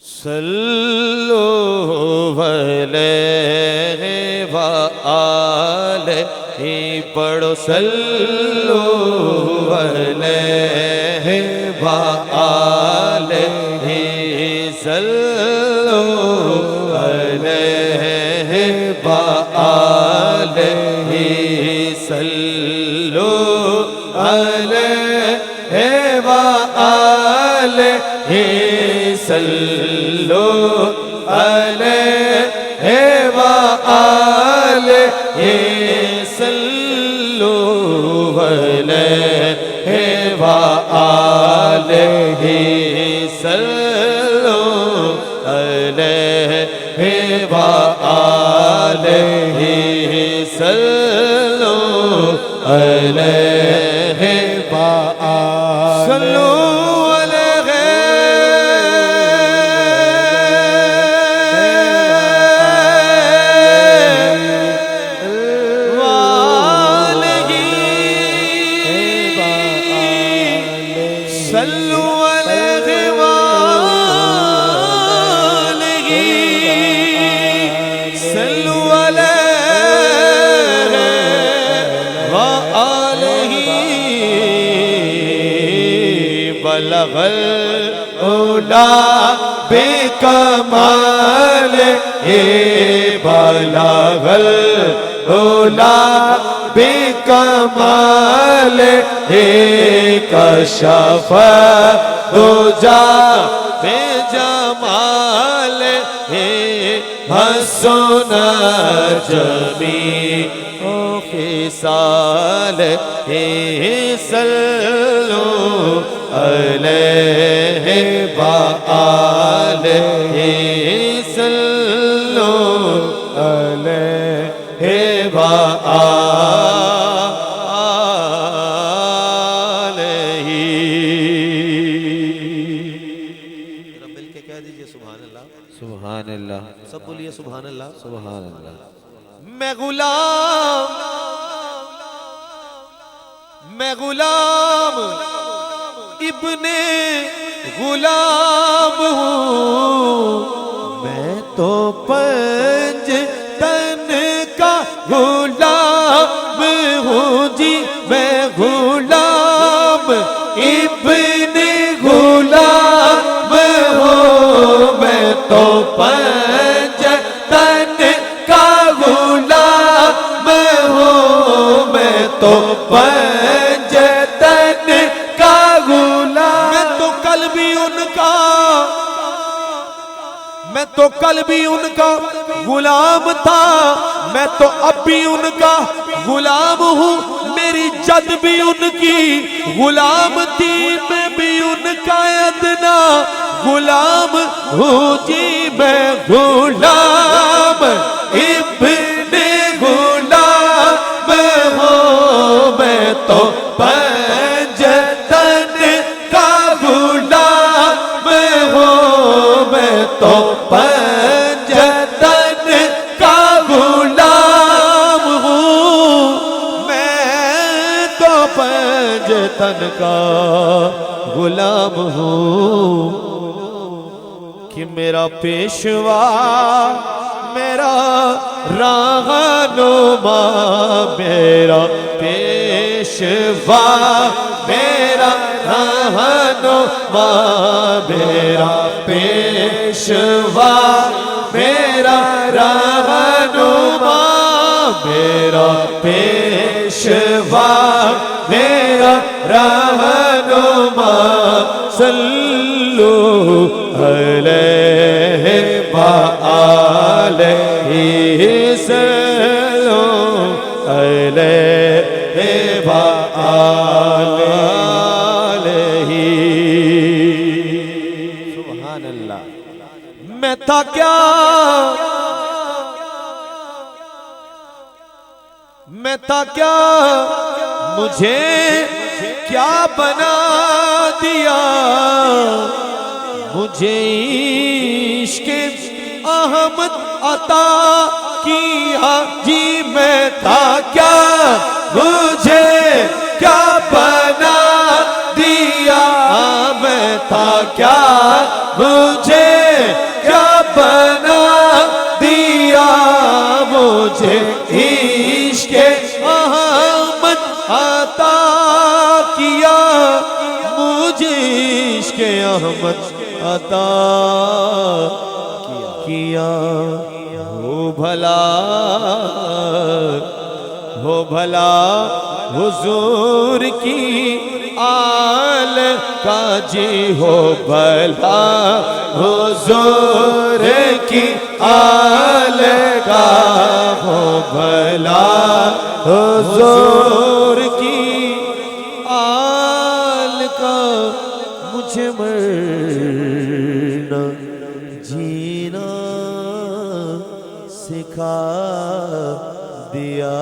صلو علیہ وآلہ پڑھو صلو علیہ وآلہ صلو علیہ وآلہ صلو علیہ وآلہ صلو علیہ وآلہ صلو علیہ وآلہ صلو علیہ وآلہ صلو علیہ وآلہ بلغ العلا بکمال بلغ العلا بکمال کشف الدجا بجمال حسن جمیع خصال صلو علیہ وآلہ صلو علیہ وآلہ مل کے کہہ دیجئے سبحان اللہ سبحان اللہ سب بولیے سبحان اللہ سبحان اللہ میں غلام ابن غلام ہوں میں تو پنج تن کا غلام ہوں جی میں غلام ابن غلام ہوں میں تو پنج تن کا غلام ہوں میں تو پنج تن کا غلام میں تو کل بھی ان کا غلام تھا میں تو اب بھی ان کا غلام ہوں میری جد بھی ان کی غلام تھی میں بھی ان کا ادنا غلام ہوں جی میں غلام ابن غلام ہوں میں تو پنج تن کا غلام ہوں میں تو پنج تن کا غلام ہوں میں تو پنج تن کا غلام ہوں کہ میرا پیشوا میرا رہنما میرا پیشوا میرا رہنما میرا پیشوا میرا رہنما میرا پیشوا میرا رہنما صلو علیہ وآلہ صلو علیہ وآلہ سبحان اللہ میں تھا کیا مجھے کیا بنا دیا مجھے عشق احمد عطا کیا جی میں تھا کیا مجھے کیا بنا دیا میں تھا کیا مجھے مجھے عشق احمد عطا کیا، مجھے عشق احمد عطا کیا، ہو بھلا حضور کی آل کا جی، ہو بھلا حضور کی آل کا، ہو بھلا حضور کی آل کا، مجھے مرنا جینا سکھا دیا